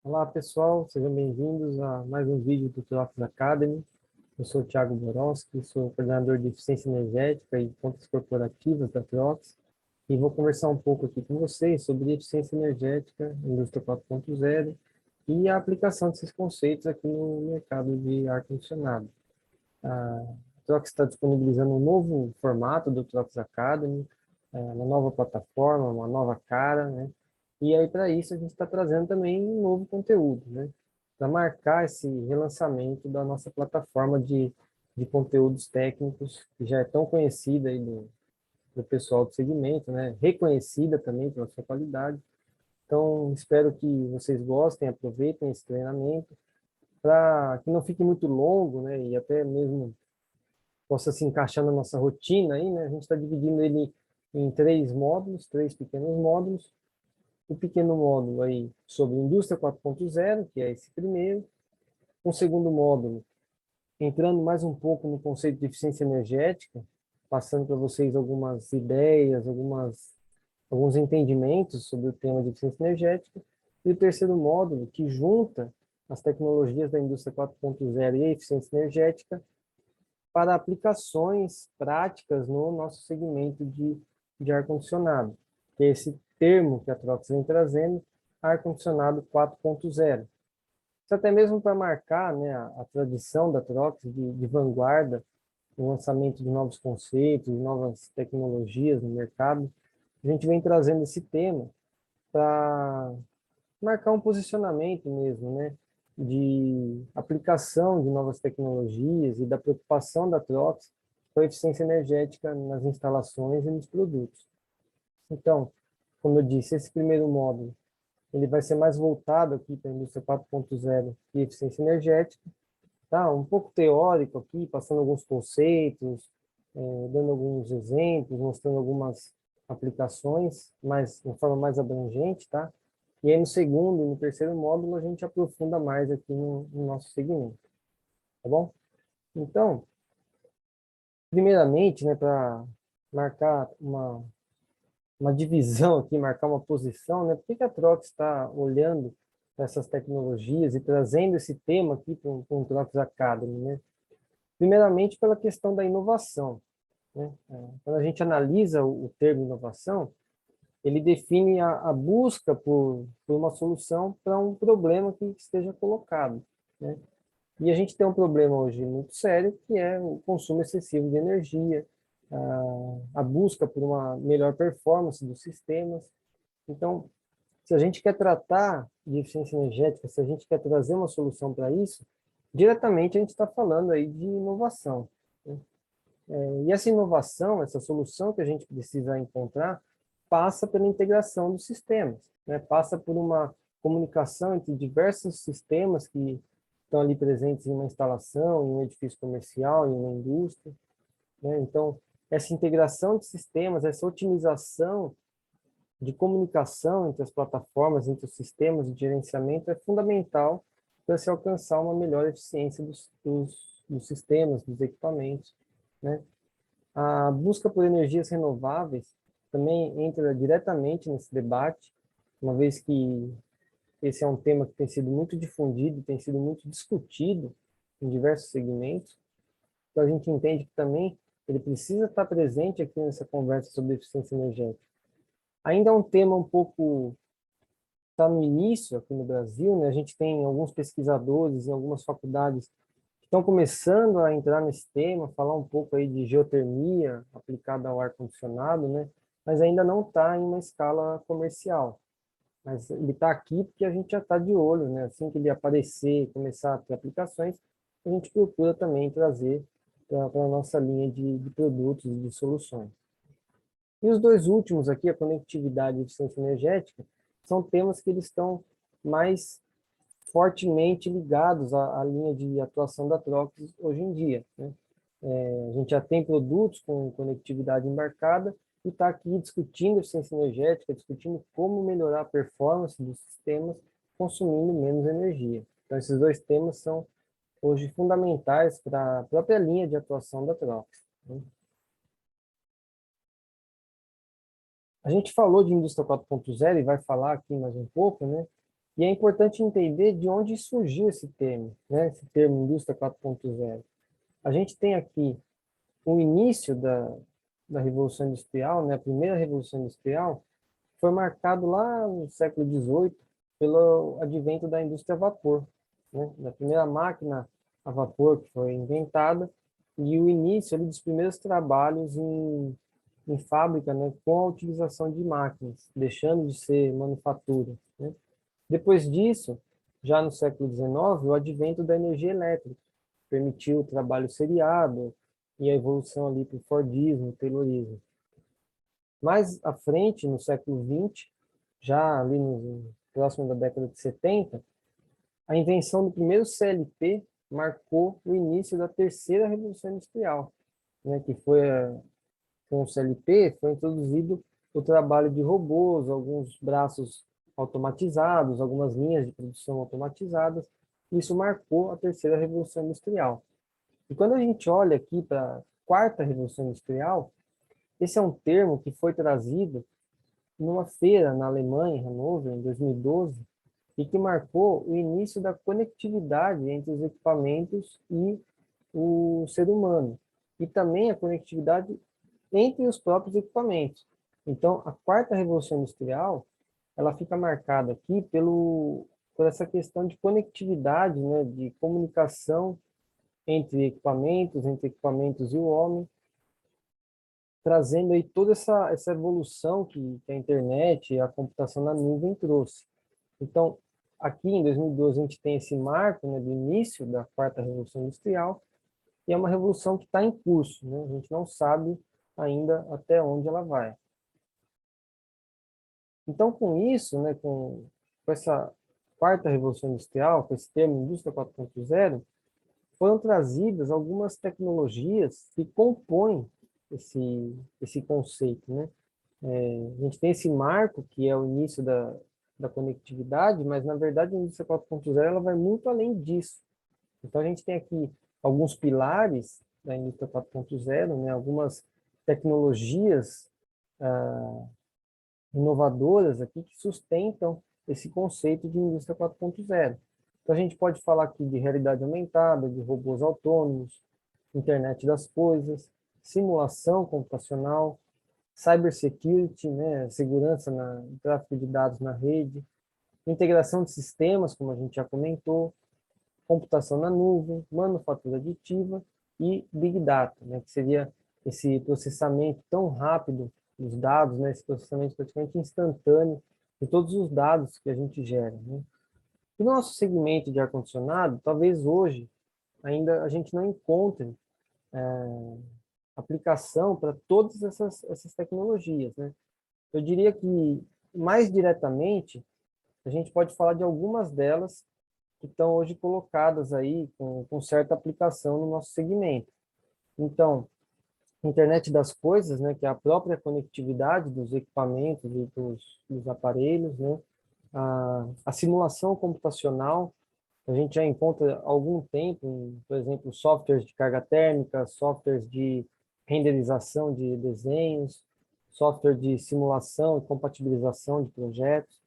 Olá pessoal, sejam bem-vindos a mais um vídeo do Trox Academy. Eu sou o Thiago Borowski, sou coordenador de eficiência energética e contas corporativas da Trox e vou conversar um pouco aqui com vocês sobre eficiência energética, indústria 4.0 e a aplicação desses conceitos aqui no mercado de ar-condicionado. A Trox está disponibilizando um novo formato do Trox Academy, uma nova plataforma, uma nova cara, né? E aí, para isso, a gente está trazendo também um novo conteúdo, né? Para marcar esse relançamento da nossa plataforma de conteúdos técnicos, que já é tão conhecida aí do pessoal do segmento, né? Reconhecida também pela sua qualidade. Então, espero que vocês gostem, aproveitem esse treinamento, para que não fique muito longo, né? E até mesmo possa se encaixar na nossa rotina aí, né? A gente está dividindo ele em três módulos, três pequenos módulos. O pequeno módulo aí sobre indústria 4.0, que é esse primeiro. Um segundo módulo, entrando mais um pouco no conceito de eficiência energética, passando para vocês algumas ideias, alguns entendimentos sobre o tema de eficiência energética. E o terceiro módulo, que junta as tecnologias da indústria 4.0 e a eficiência energética para aplicações práticas no nosso segmento de ar-condicionado, que é esse termo que a Trox vem trazendo, ar-condicionado 4.0. Isso até mesmo para marcar, né, a tradição da Trox de vanguarda no lançamento de novos conceitos, novas tecnologias no mercado. A gente vem trazendo esse tema para marcar um posicionamento mesmo, né, de aplicação de novas tecnologias e da preocupação da Trox com a eficiência energética nas instalações e nos produtos. Então, como eu disse, esse primeiro módulo ele vai ser mais voltado aqui para a indústria 4.0 e eficiência energética, tá? Um pouco teórico aqui, passando alguns conceitos, dando alguns exemplos, mostrando algumas aplicações, mas de uma forma mais abrangente, tá? E aí no segundo e no terceiro módulo a gente aprofunda mais aqui no nosso segmento, tá bom? Então, primeiramente, né, para marcar uma divisão aqui, marcar uma posição, né? Por que a Trox está olhando para essas tecnologias e trazendo esse tema aqui para o Trox Academy, né? Primeiramente pela questão da inovação, né? Quando a gente analisa o termo inovação, ele define a busca por uma solução para um problema que esteja colocado, né? E a gente tem um problema hoje muito sério, que é o consumo excessivo de energia, a busca por uma melhor performance dos sistemas. Então, se a gente quer tratar de eficiência energética, se a gente quer trazer uma solução para isso, diretamente a gente está falando aí de inovação, né? E essa inovação, essa solução que a gente precisa encontrar, passa pela integração dos sistemas, né? Passa por uma comunicação entre diversos sistemas que estão ali presentes em uma instalação, em um edifício comercial, em uma indústria, né? Então, essa integração de sistemas, essa otimização de comunicação entre as plataformas, entre os sistemas de gerenciamento é fundamental para se alcançar uma melhor eficiência dos sistemas, dos equipamentos, né? A busca por energias renováveis também entra diretamente nesse debate, uma vez que esse é um tema que tem sido muito difundido, tem sido muito discutido em diversos segmentos. Então a gente entende que também ele precisa estar presente aqui nessa conversa sobre eficiência energética. Ainda é um tema um pouco está no início aqui no Brasil, né? A gente tem alguns pesquisadores em algumas faculdades que estão começando a entrar nesse tema, falar um pouco aí de geotermia aplicada ao ar-condicionado, né? Mas ainda não está em uma escala comercial. Mas ele está aqui porque a gente já está de olho, né? Assim que ele aparecer, começar a ter aplicações, a gente procura também trazer para a nossa linha de produtos e de soluções. E os dois últimos aqui, a conectividade e eficiência energética, são temas que eles estão mais fortemente ligados à linha de atuação da Trox hoje em dia, né? A gente já tem produtos com conectividade embarcada e está aqui discutindo eficiência energética, discutindo como melhorar a performance dos sistemas consumindo menos energia. Então, esses dois temas são hoje fundamentais para a própria linha de atuação da Trox, né? A gente falou de indústria 4.0 e vai falar aqui mais um pouco, né? E é importante entender de onde surgiu esse termo, né? Esse termo indústria 4.0. A gente tem aqui o início da Revolução Industrial, né? A primeira Revolução Industrial, foi marcado lá no século XVIII pelo advento da indústria a vapor, né? Da primeira máquina a vapor que foi inventada e o início ali, dos primeiros trabalhos em fábrica, né? Com a utilização de máquinas, deixando de ser manufatura, né? Depois disso, já no século XIX, o advento da energia elétrica permitiu o trabalho seriado e a evolução ali para o Fordismo, Taylorismo. Mais à frente, no século XX, já ali próximo da década de 70, a invenção do primeiro CLT marcou o início da terceira Revolução Industrial, né, que foi com o CLT foi introduzido o trabalho de robôs, alguns braços automatizados, algumas linhas de produção automatizadas. Isso marcou a terceira Revolução Industrial. E quando a gente olha aqui para a quarta Revolução Industrial, esse é um termo que foi trazido numa feira na Alemanha, em Hannover, em 2012, e que marcou o início da conectividade entre os equipamentos e o ser humano, e também a conectividade entre os próprios equipamentos. Então, a quarta revolução industrial, ela fica marcada aqui por essa questão de conectividade, né, de comunicação entre equipamentos e o homem, trazendo aí toda essa evolução que a internet e a computação na nuvem trouxe. Então, aqui em 2012 a gente tem esse marco, né, do início da quarta revolução industrial, e é uma revolução que está em curso, né? A gente não sabe ainda até onde ela vai. Então, com isso, né, com essa quarta revolução industrial, com esse termo indústria 4.0, foram trazidas algumas tecnologias que compõem esse conceito, né? A gente tem esse marco, que é o início da conectividade, mas, na verdade, a indústria 4.0 ela vai muito além disso. Então, a gente tem aqui alguns pilares da indústria 4.0, né? Algumas tecnologias inovadoras aqui que sustentam esse conceito de indústria 4.0. Então, a gente pode falar aqui de realidade aumentada, de robôs autônomos, internet das coisas, simulação computacional, cybersecurity, né, segurança no tráfego de dados na rede, integração de sistemas, como a gente já comentou, computação na nuvem, manufatura aditiva e Big Data, né, que seria esse processamento tão rápido dos dados, né, esse processamento praticamente instantâneo de todos os dados que a gente gera, né. E no nosso segmento de ar-condicionado, talvez hoje ainda a gente não encontre aplicação para todas essas tecnologias, né. Eu diria que, mais diretamente, a gente pode falar de algumas delas que estão hoje colocadas aí com certa aplicação no nosso segmento. Então, internet das coisas, né, que é a própria conectividade dos equipamentos e dos aparelhos, né, a simulação computacional, a gente já encontra há algum tempo, por exemplo, softwares de carga térmica, softwares de renderização de desenhos, software de simulação e compatibilização de projetos.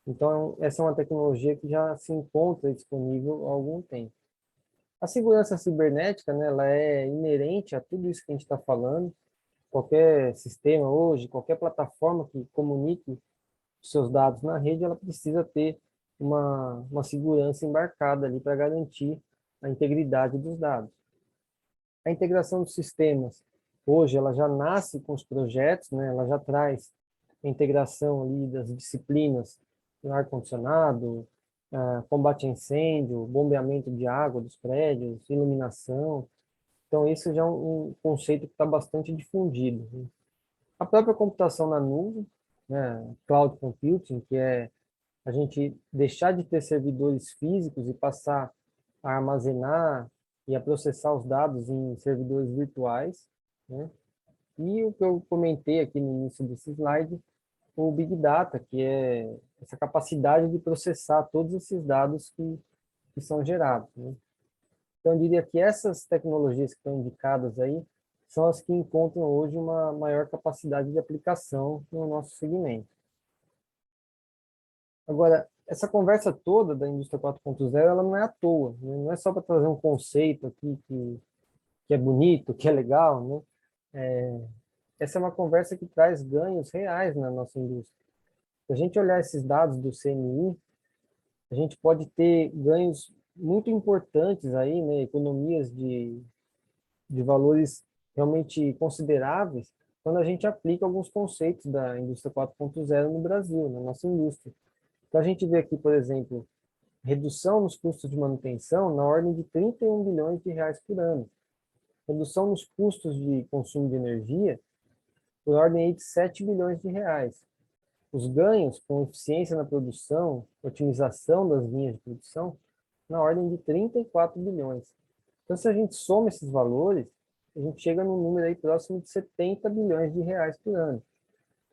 Então, essa é uma tecnologia que já se encontra disponível há algum tempo. A segurança cibernética, né, ela é inerente a tudo isso que a gente está falando. Qualquer sistema hoje, qualquer plataforma que comunique os seus dados na rede, ela precisa ter uma segurança embarcada ali para garantir a integridade dos dados. A integração dos sistemas, hoje, ela já nasce com os projetos, né, ela já traz a integração ali das disciplinas no ar-condicionado, combate a incêndio, bombeamento de água dos prédios, iluminação. Então, isso já é um conceito que está bastante difundido, né? A própria computação na nuvem, né, cloud computing, que é a gente deixar de ter servidores físicos e passar a armazenar e a processar os dados em servidores virtuais, né? E o que eu comentei aqui no início desse slide, o Big Data, que é essa capacidade de processar todos esses dados que são gerados, né? Então, eu diria que essas tecnologias que estão indicadas aí são as que encontram hoje uma maior capacidade de aplicação no nosso segmento. Agora, essa conversa toda da indústria 4.0, ela não é à toa, né? Não é só para trazer um conceito aqui que é bonito, que é legal, né? Essa é uma conversa que traz ganhos reais na nossa indústria. Se a gente olhar esses dados do CNI, a gente pode ter ganhos muito importantes aí, né? Economias de valores realmente consideráveis quando a gente aplica alguns conceitos da indústria 4.0 no Brasil, na nossa indústria. Então, a gente vê aqui, por exemplo, redução nos custos de manutenção na ordem de 31 bilhões de reais por ano. Redução nos custos de consumo de energia por ordem aí de 7 bilhões de reais. Os ganhos com eficiência na produção, otimização das linhas de produção, na ordem de 34 bilhões. Então, se a gente soma esses valores, a gente chega num número aí próximo de 70 bilhões de reais por ano.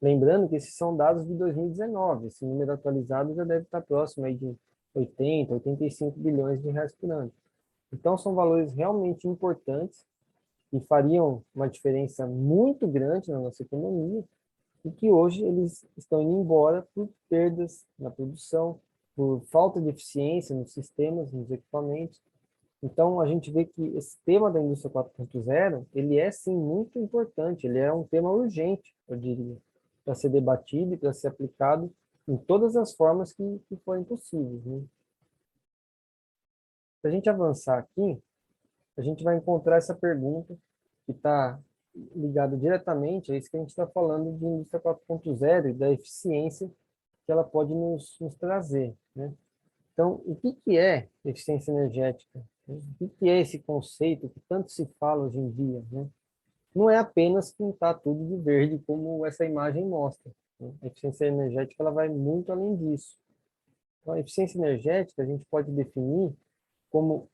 Lembrando que esses são dados de 2019, esse número atualizado já deve estar próximo aí de 80, 85 bilhões de reais por ano. Então, são valores realmente importantes e fariam uma diferença muito grande na nossa economia e que hoje eles estão indo embora por perdas na produção, por falta de eficiência nos sistemas, nos equipamentos. Então, a gente vê que esse tema da indústria 4.0, ele é sim muito importante, ele é um tema urgente, eu diria, para ser debatido e para ser aplicado em todas as formas que forem possíveis, né? Se a gente avançar aqui, a gente vai encontrar essa pergunta que está ligada diretamente a isso que a gente está falando de indústria 4.0 e da eficiência que ela pode nos trazer, né? Então, o que é eficiência energética? O que é esse conceito que tanto se fala hoje em dia, né? Não é apenas pintar tudo de verde, como essa imagem mostra, né? A eficiência energética ela vai muito além disso. Então, a eficiência energética a gente pode definir como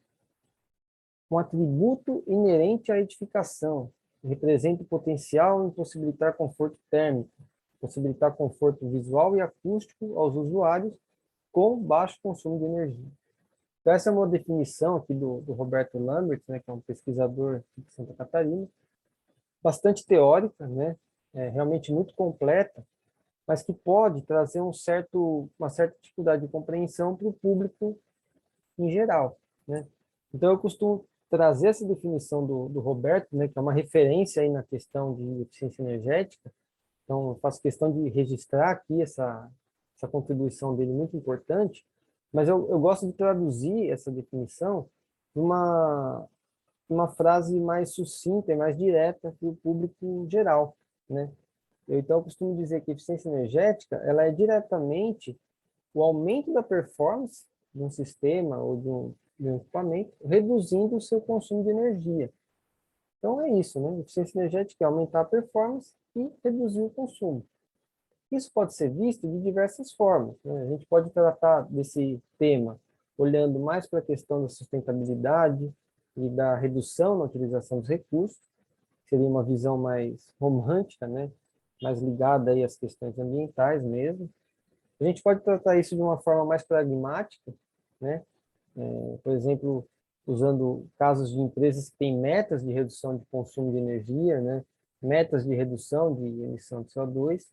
um atributo inerente à edificação, que representa o potencial em possibilitar conforto térmico, possibilitar conforto visual e acústico aos usuários com baixo consumo de energia. Então, essa é uma definição aqui do Roberto Lambert, né, que é um pesquisador de Santa Catarina, bastante teórica, né, realmente muito completa, mas que pode trazer uma certa dificuldade de compreensão para o público em geral, né? Então, eu costumo trazer essa definição do Roberto, né, que é uma referência aí na questão de eficiência energética. Então, eu faço questão de registrar aqui essa contribuição dele muito importante, mas eu gosto de traduzir essa definição numa uma frase mais sucinta e mais direta para o público geral, né? Então, eu costumo dizer que a eficiência energética ela é diretamente o aumento da performance de um sistema ou de um equipamento, reduzindo o seu consumo de energia. Então, é isso, né? Eficiência energética é aumentar a performance e reduzir o consumo. Isso pode ser visto de diversas formas, né? A gente pode tratar desse tema olhando mais para a questão da sustentabilidade e da redução na utilização dos recursos, seria uma visão mais romântica, né? Mais ligada aí às questões ambientais mesmo. A gente pode tratar isso de uma forma mais pragmática, né? Por exemplo, usando casos de empresas que têm metas de redução de consumo de energia, né? Metas de redução de emissão de CO2.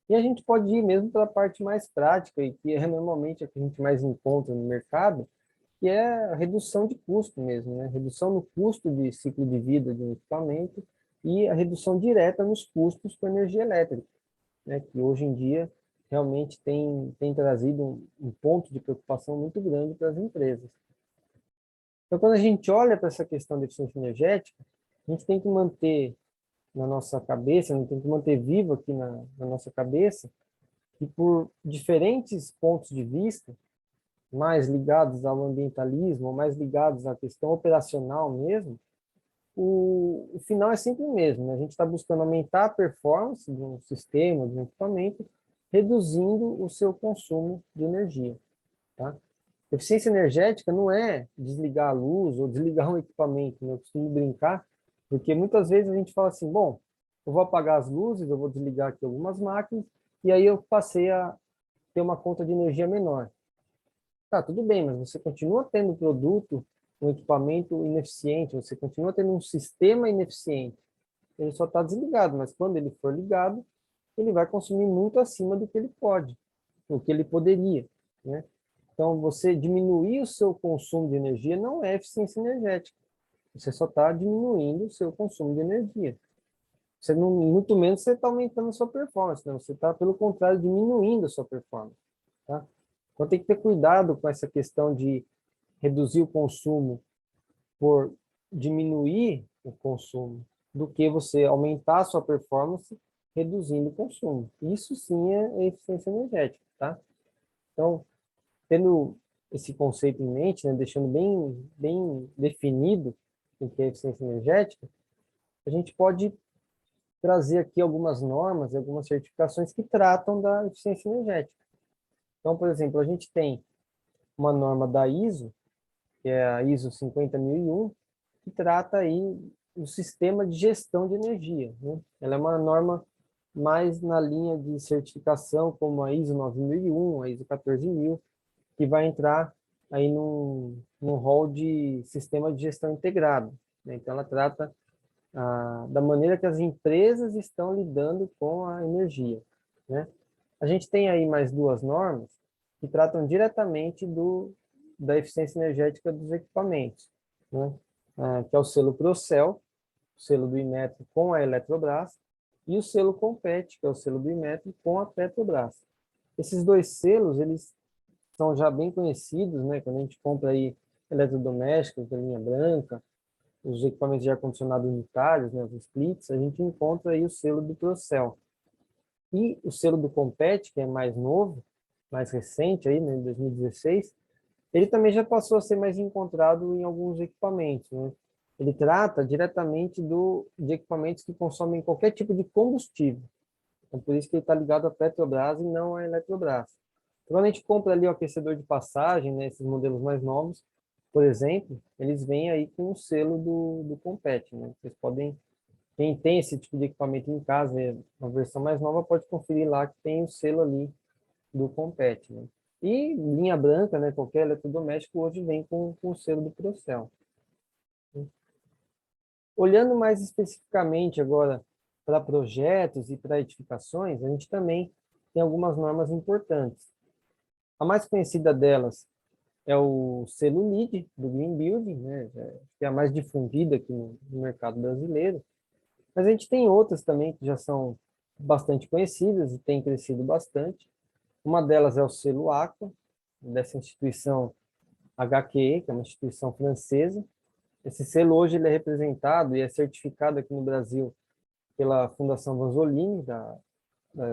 E a gente pode ir mesmo pela parte mais prática, e que é normalmente a que a gente mais encontra no mercado, que é a redução de custo mesmo, né? Redução no custo de ciclo de vida de um equipamento e a redução direta nos custos com energia elétrica, né? Que hoje em dia realmente tem trazido um ponto de preocupação muito grande para as empresas. Então, quando a gente olha para essa questão da eficiência energética, a gente tem que manter na nossa cabeça, a gente tem que manter vivo aqui na nossa cabeça, e por diferentes pontos de vista, mais ligados ao ambientalismo, ou mais ligados à questão operacional mesmo, o final é sempre o mesmo, né? A gente está buscando aumentar a performance de um sistema, de um equipamento, reduzindo o seu consumo de energia, tá? Eficiência energética não é desligar a luz ou desligar um equipamento, né? Eu costumo brincar, porque muitas vezes a gente fala assim, bom, eu vou apagar as luzes, eu vou desligar aqui algumas máquinas, e aí eu passei a ter uma conta de energia menor. Tá, tudo bem, mas você continua tendo produto, um equipamento ineficiente, você continua tendo um sistema ineficiente. Ele só está desligado, mas quando ele for ligado, ele vai consumir muito acima do que ele pode, do que ele poderia. né? Então, você diminuir o seu consumo de energia não é eficiência energética. Você só está diminuindo o seu consumo de energia. Você não, muito menos você está aumentando a sua performance, né? Você está, pelo contrário, diminuindo a sua performance, tá? Então, tem que ter cuidado com essa questão de reduzir o consumo por diminuir o consumo, do que você aumentar a sua performance reduzindo o consumo. Isso sim é eficiência energética, tá? Então, tendo esse conceito em mente, né, deixando bem definido o que é eficiência energética, a gente pode trazer aqui algumas normas, algumas certificações que tratam da eficiência energética. Então, por exemplo, a gente tem uma norma da ISO, que é a ISO 50001, que trata aí o sistema de gestão de energia, né? Ela é uma norma mais na linha de certificação, como a ISO 9001, a ISO 14000, que vai entrar aí num rol de sistema de gestão integrado, né? Então, ela trata da maneira que as empresas estão lidando com a energia, né? A gente tem aí mais duas normas que tratam diretamente da eficiência energética dos equipamentos, né? Que é o selo Procel, o selo do Inmetro com a Eletrobras, e o selo Compete, que é o selo do Inmetro com a Petrobras. Esses dois selos, eles são já bem conhecidos, né? Quando a gente compra aí eletrodomésticos da linha branca, os equipamentos de ar-condicionado unitários, né, os splits, a gente encontra aí o selo do Procel. E o selo do Compete, que é mais novo, mais recente, aí, né, em 2016, ele também já passou a ser mais encontrado em alguns equipamentos, né? Ele trata diretamente de equipamentos que consomem qualquer tipo de combustível. Então, por isso que ele está ligado à Petrobras e não à Eletrobras. Quando a gente compra ali o aquecedor de passagem, né, esses modelos mais novos, por exemplo, eles vêm aí com o selo do Compete, né? Vocês podem, quem tem esse tipo de equipamento em casa, uma versão mais nova, pode conferir lá que tem o selo ali do Compete, né? E linha branca, né, qualquer eletrodoméstico hoje vem com o selo do Procel. Olhando mais especificamente agora para projetos e para edificações, a gente também tem algumas normas importantes. A mais conhecida delas é o selo LEED, do Green Building, né, que é a mais difundida aqui no mercado brasileiro. Mas a gente tem outras também que já são bastante conhecidas e têm crescido bastante. Uma delas é o selo Aqua, dessa instituição HQE, que é uma instituição francesa. Esse selo hoje ele é representado e é certificado aqui no Brasil pela Fundação Vanzolini, da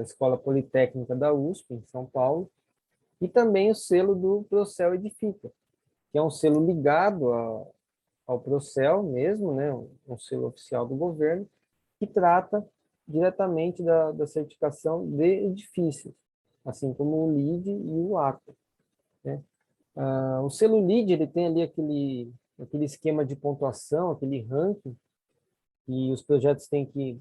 Escola Politécnica da USP, em São Paulo, e também o selo do Procel Edifica, que é um selo ligado ao Procel mesmo, né, um selo oficial do governo, que trata diretamente da certificação de edifícios, assim como o LEED e o AQUA, né? O selo LEED, ele tem ali aquele esquema de pontuação, aquele ranking, e os projetos têm que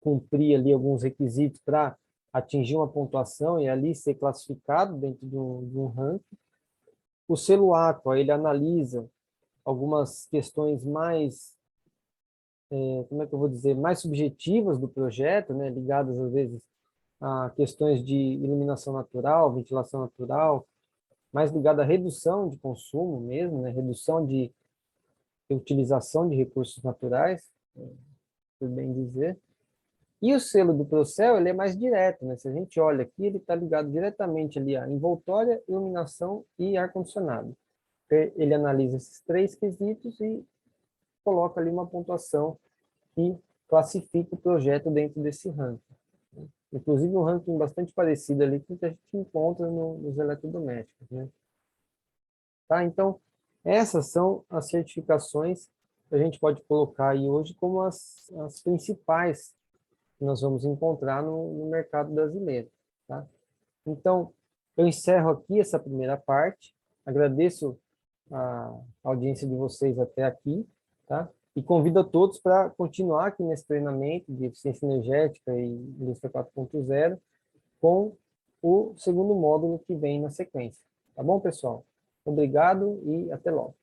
cumprir ali alguns requisitos para atingir uma pontuação e ali ser classificado dentro de um ranking. O selo Aqua, ele analisa algumas questões mais, como é que eu vou dizer, mais subjetivas do projeto, né, ligadas às vezes a questões de iluminação natural, ventilação natural, mais ligada à redução de consumo mesmo, né, redução de utilização de recursos naturais, por bem dizer. E o selo do Procel, ele é mais direto, né? Se a gente olha aqui, ele está ligado diretamente ali a envoltória, iluminação e ar-condicionado. Ele analisa esses três quesitos e coloca ali uma pontuação que classifica o projeto dentro desse ranking. Inclusive um ranking bastante parecido ali com o que a gente encontra nos eletrodomésticos, né? Tá? Então, essas são as certificações que a gente pode colocar aí hoje como as principais que nós vamos encontrar no mercado brasileiro, tá? Então, eu encerro aqui essa primeira parte, agradeço a audiência de vocês até aqui, tá? E convido a todos para continuar aqui nesse treinamento de eficiência energética e indústria 4.0 com o segundo módulo que vem na sequência. Tá bom, pessoal? Obrigado e até logo.